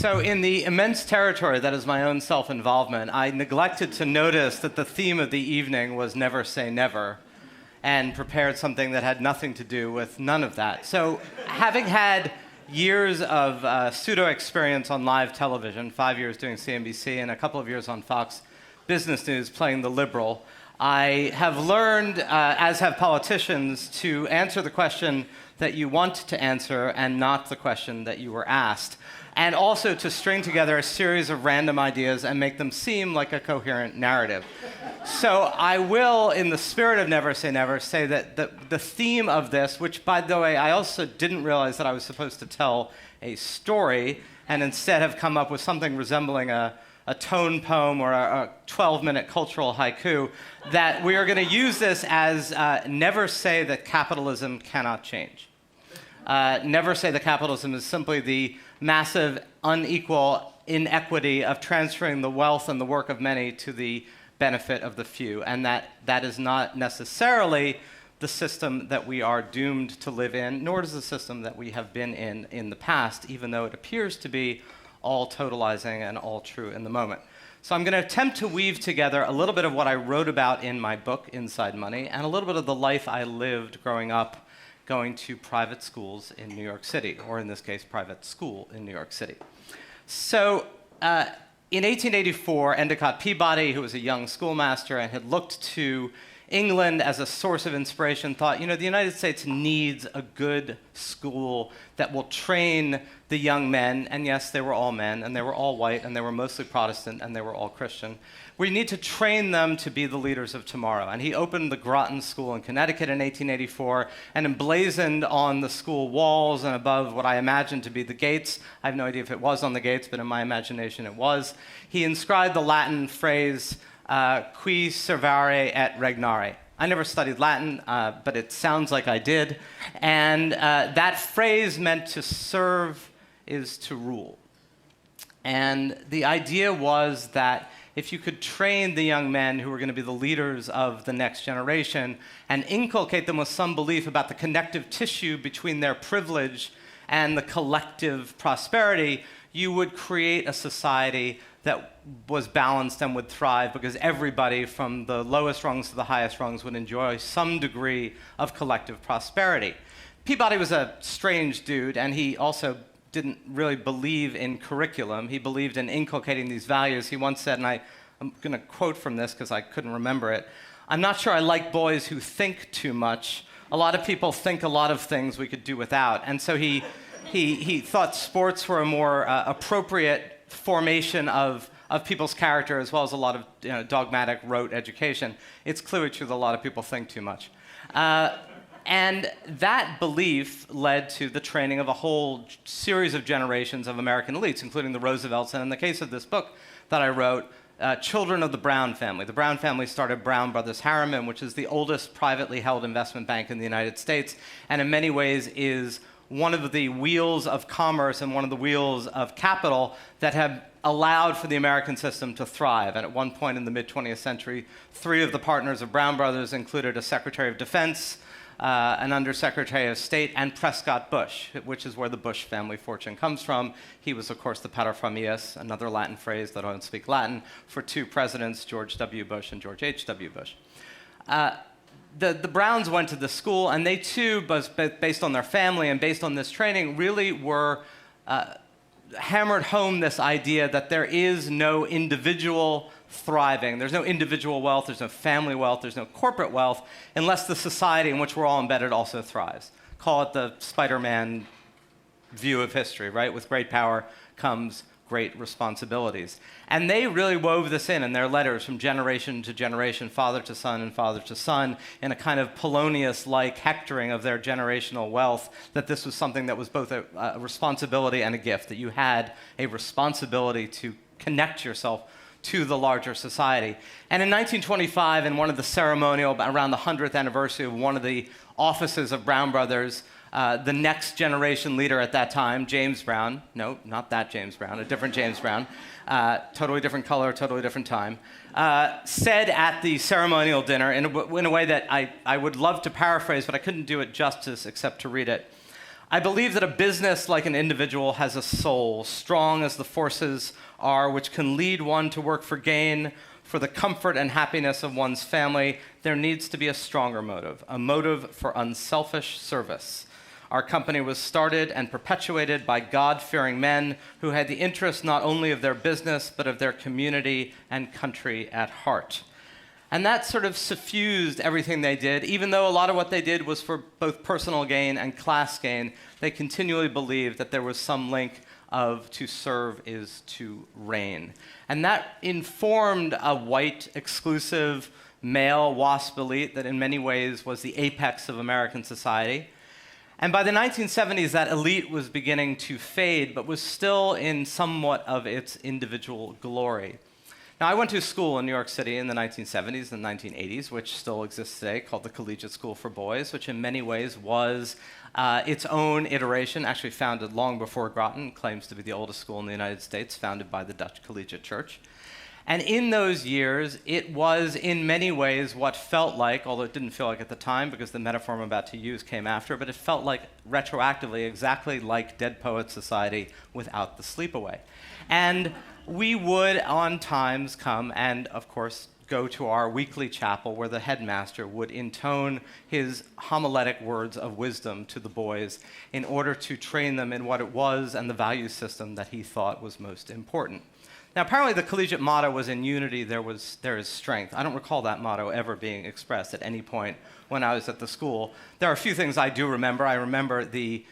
So in the immense territory that is my own self-involvement, I neglected to notice that the theme of the evening was never say never, and prepared something that had nothing to do with none of that. So having had years of pseudo-experience on live television, 5 years doing CNBC and a couple of years on Fox Business News playing the liberal, I have learned, as have politicians, to answer the question that you want to answer and not the question that you were asked, and also to string together a series of random ideas and make them seem like a coherent narrative. So I will, in the spirit of Never Say Never, say that the theme of this, which, by the way, I also didn't realize that I was supposed to tell a story, and instead have come up with something resembling a tone poem or a 12-minute cultural haiku, that we are going to use this as never say that capitalism cannot change. Never say that capitalism is simply the massive, unequal inequity of transferring the wealth and the work of many to the benefit of the few, and that is not necessarily the system that we are doomed to live in, nor is the system that we have been in the past, even though it appears to be all totalizing and all true in the moment. So I'm going to attempt to weave together a little bit of what I wrote about in my book, Inside Money, and a little bit of the life I lived growing up going to private schools in New York City, or in this case, private school in New York City. So in 1884, Endicott Peabody, who was a young schoolmaster and had looked to England as a source of inspiration, thought, you know, the United States needs a good school that will train the young men, and yes, they were all men, and they were all white, and they were mostly Protestant, and they were all Christian. We need to train them to be the leaders of tomorrow. And he opened the Groton School in Connecticut in 1884 and emblazoned on the school walls and above what I imagine to be the gates. I have no idea if it was on the gates, but in my imagination it was. He inscribed the Latin phrase, qui servare et regnare. I never studied Latin, but it sounds like I did. And that phrase meant to serve is to rule. And the idea was that if you could train the young men who were going to be the leaders of the next generation and inculcate them with some belief about the connective tissue between their privilege and the collective prosperity, you would create a society that was balanced and would thrive, because everybody from the lowest rungs to the highest rungs would enjoy some degree of collective prosperity. Peabody was a strange dude, and he also didn't really believe in curriculum. He believed in inculcating these values. He once said, and I'm going to quote from this because I couldn't remember it, "I'm not sure I like boys who think too much. A lot of people think a lot of things we could do without." And so he thought sports were a more appropriate formation of people's character, as well as a lot of dogmatic rote education. It's clearly true that a lot of people think too much. And that belief led to the training of a whole series of generations of American elites, including the Roosevelts, and in the case of this book that I wrote, children of the Brown family. The Brown family started Brown Brothers Harriman, which is the oldest privately held investment bank in the United States, and in many ways is one of the wheels of commerce and one of the wheels of capital that have allowed for the American system to thrive. And at one point in the mid-20th century, 3 of the partners of Brown Brothers included a Secretary of Defense, an Undersecretary of State, and Prescott Bush, which is where the Bush family fortune comes from. He was, of course, the paterfamilias, another Latin phrase that I don't speak Latin, for 2 presidents, George W. Bush and George H.W. Bush. The Browns went to the school, and they too, based on their family and based on this training, really were hammered home this idea that there is no individual thriving. There's no individual wealth, there's no family wealth, there's no corporate wealth, unless the society in which we're all embedded also thrives. Call it the Spider-Man view of history, right? With great power comes great responsibilities. And they really wove this in their letters from generation to generation, father to son and father to son, in a kind of Polonius-like hectoring of their generational wealth, that this was something that was both a responsibility and a gift, that you had a responsibility to connect yourself to the larger society. And in 1925, in one of the ceremonial, around the 100th anniversary of one of the offices of Brown Brothers, the next generation leader at that time, James Brown, no, not that James Brown, a different James Brown, totally different color, totally different time, said at the ceremonial dinner in a way that I would love to paraphrase, but I couldn't do it justice except to read it. I believe that a business, like an individual, has a soul, strong as the forces are, which can lead one to work for gain, for the comfort and happiness of one's family. There needs to be a stronger motive, a motive for unselfish service. Our company was started and perpetuated by God-fearing men who had the interest not only of their business, but of their community and country at heart. And that sort of suffused everything they did. Even though a lot of what they did was for both personal gain and class gain, they continually believed that there was some link of to serve is to reign. And that informed a white, exclusive, male WASP elite that in many ways was the apex of American society. And by the 1970s, that elite was beginning to fade, but was still in somewhat of its individual glory. Now, I went to a school in New York City in the 1970s and 1980s, which still exists today, called the Collegiate School for Boys, which in many ways was its own iteration, actually founded long before Groton, claims to be the oldest school in the United States, founded by the Dutch Collegiate Church. And in those years, it was in many ways what felt like, although it didn't feel like at the time because the metaphor I'm about to use came after, but it felt like retroactively exactly like Dead Poets Society without the sleepaway. And we would on times come and, of course, go to our weekly chapel where the headmaster would intone his homiletic words of wisdom to the boys in order to train them in what it was and the value system that he thought was most important. Now, apparently the collegiate motto was in unity, there is strength. I don't recall that motto ever being expressed at any point when I was at the school. There are a few things I do remember. I remember the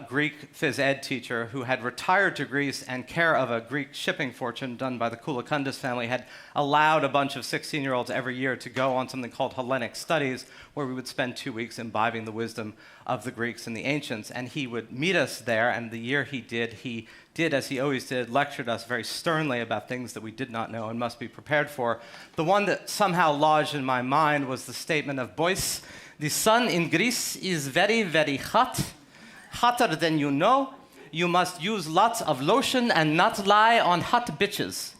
Greek phys ed teacher who had retired to Greece and care of a Greek shipping fortune done by the Koulakundis family had allowed a bunch of 16-year-olds every year to go on something called Hellenic Studies, where we would spend 2 weeks imbibing the wisdom of the Greeks and the ancients. And he would meet us there, and the year he did, as he always did, lectured us very sternly about things that we did not know and must be prepared for. The one that somehow lodged in my mind was the statement of, "Boys, the sun in Greece is very, very hot. Hotter than you know. You must use lots of lotion and not lie on hot bitches."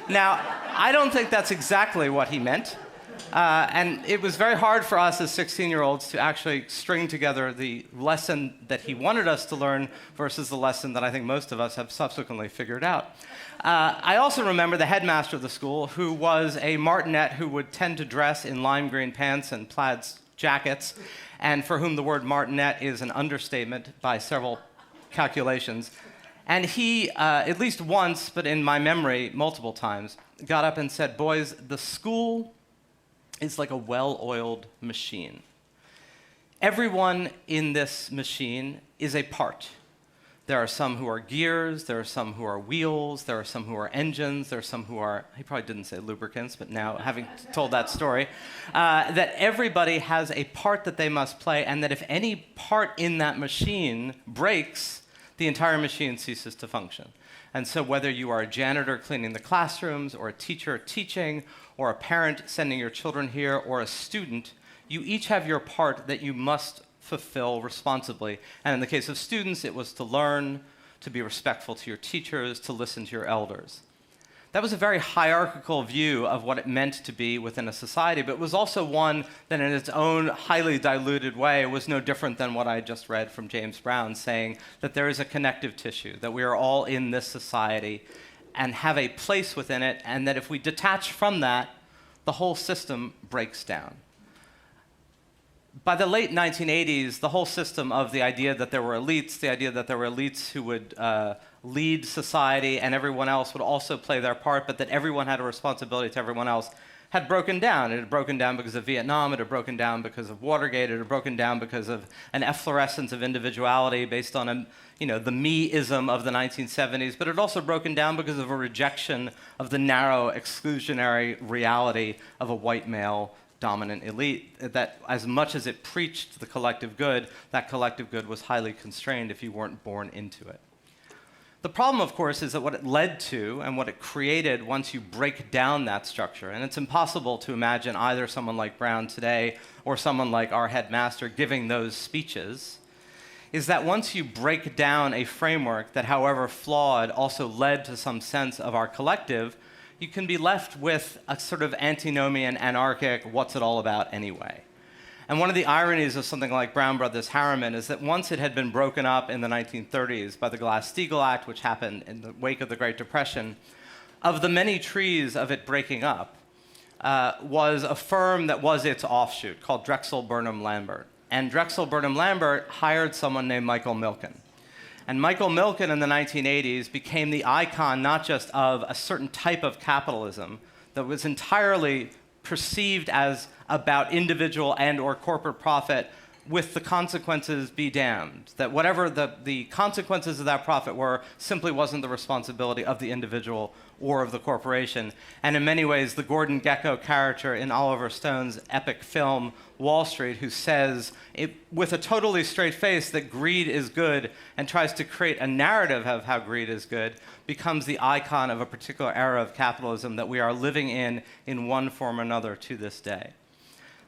Now, I don't think that's exactly what he meant. And it was very hard for us as 16-year-olds to actually string together the lesson that he wanted us to learn versus the lesson that I think most of us have subsequently figured out. I also remember the headmaster of the school, who was a martinet who would tend to dress in lime green pants and plaid jackets, and for whom the word martinet is an understatement by several calculations. And he, at least once, but in my memory, multiple times, got up and said, "Boys, the school is like a well-oiled machine. Everyone in this machine is a part. There are some who are gears, there are some who are wheels, there are some who are engines, there are some who are," he probably didn't say lubricants, but now having told that story, that everybody has a part that they must play, and that if any part in that machine breaks, the entire machine ceases to function. And so whether you are a janitor cleaning the classrooms, or a teacher teaching, or a parent sending your children here, or a student, you each have your part that you must fulfill responsibly. And in the case of students, it was to learn, to be respectful to your teachers, to listen to your elders. That was a very hierarchical view of what it meant to be within a society, but it was also one that in its own highly diluted way was no different than what I just read from James Brown, saying that there is a connective tissue, that we are all in this society and have a place within it, and that if we detach from that, the whole system breaks down. By the late 1980s, the whole system of the idea that there were elites who would lead society and everyone else would also play their part, but that everyone had a responsibility to everyone else, had broken down. It had broken down because of Vietnam, it had broken down because of Watergate, it had broken down because of an efflorescence of individuality based on the me-ism of the 1970s, but it had also broken down because of a rejection of the narrow, exclusionary reality of a white male dominant elite, that as much as it preached the collective good, that collective good was highly constrained if you weren't born into it. The problem, of course, is that what it led to and what it created once you break down that structure, and it's impossible to imagine either someone like Brown today or someone like our headmaster giving those speeches, is that once you break down a framework that, however flawed, also led to some sense of our collective, you can be left with a sort of antinomian, anarchic, what's it all about anyway? And one of the ironies of something like Brown Brothers Harriman is that once it had been broken up in the 1930s by the Glass-Steagall Act, which happened in the wake of the Great Depression, of the many trees of it breaking up was a firm that was its offshoot called Drexel Burnham Lambert. And Drexel Burnham Lambert hired someone named Michael Milken. And Michael Milken in the 1980s became the icon not just of a certain type of capitalism that was entirely perceived as about individual and or corporate profit, with the consequences be damned. That whatever the consequences of that profit were simply wasn't the responsibility of the individual or of the corporation. And in many ways, the Gordon Gekko character in Oliver Stone's epic film Wall Street, who says with a totally straight face that greed is good and tries to create a narrative of how greed is good, becomes the icon of a particular era of capitalism that we are living in one form or another to this day.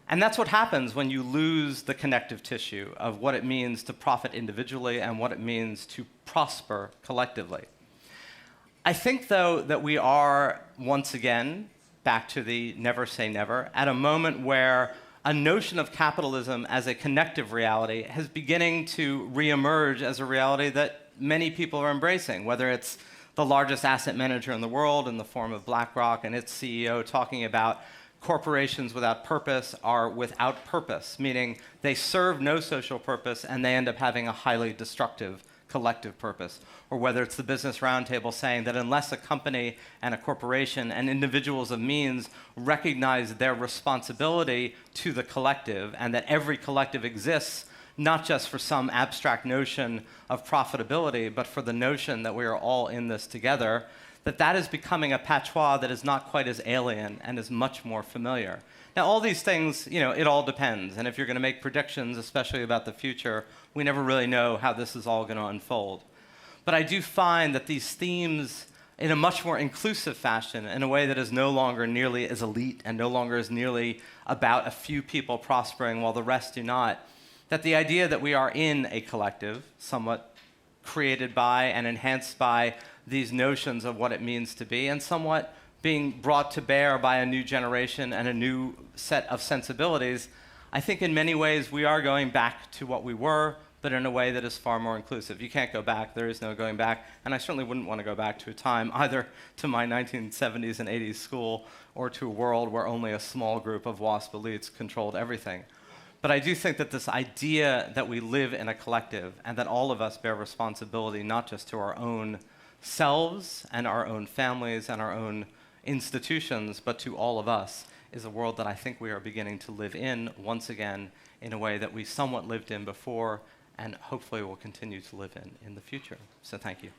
And that's what happens when you lose the connective tissue of what it means to profit individually and what it means to prosper collectively. I think, though, that we are, once again, back to the never say never, at a moment where a notion of capitalism as a connective reality is beginning to reemerge as a reality that many people are embracing, whether it's the largest asset manager in the world in the form of BlackRock and its CEO talking about corporations without purpose are without purpose, meaning they serve no social purpose and they end up having a highly destructive collective purpose. Or whether it's the Business Roundtable saying that unless a company and a corporation and individuals of means recognize their responsibility to the collective and that every collective exists not just for some abstract notion of profitability, but for the notion that we are all in this together, that is becoming a patois that is not quite as alien and is much more familiar. Now, all these things, it all depends. And if you're going to make predictions, especially about the future, we never really know how this is all going to unfold. But I do find that these themes, in a much more inclusive fashion, in a way that is no longer nearly as elite and no longer is nearly about a few people prospering while the rest do not, that the idea that we are in a collective, somewhat created by and enhanced by these notions of what it means to be, and somewhat being brought to bear by a new generation and a new set of sensibilities, I think in many ways we are going back to what we were, but in a way that is far more inclusive. You can't go back, there is no going back, and I certainly wouldn't want to go back to a time either to my 1970s and 80s school or to a world where only a small group of WASP elites controlled everything. But I do think that this idea that we live in a collective and that all of us bear responsibility not just to our own selves and our own families and our own institutions, but to all of us, is a world that I think we are beginning to live in once again in a way that we somewhat lived in before and hopefully will continue to live in the future. So thank you.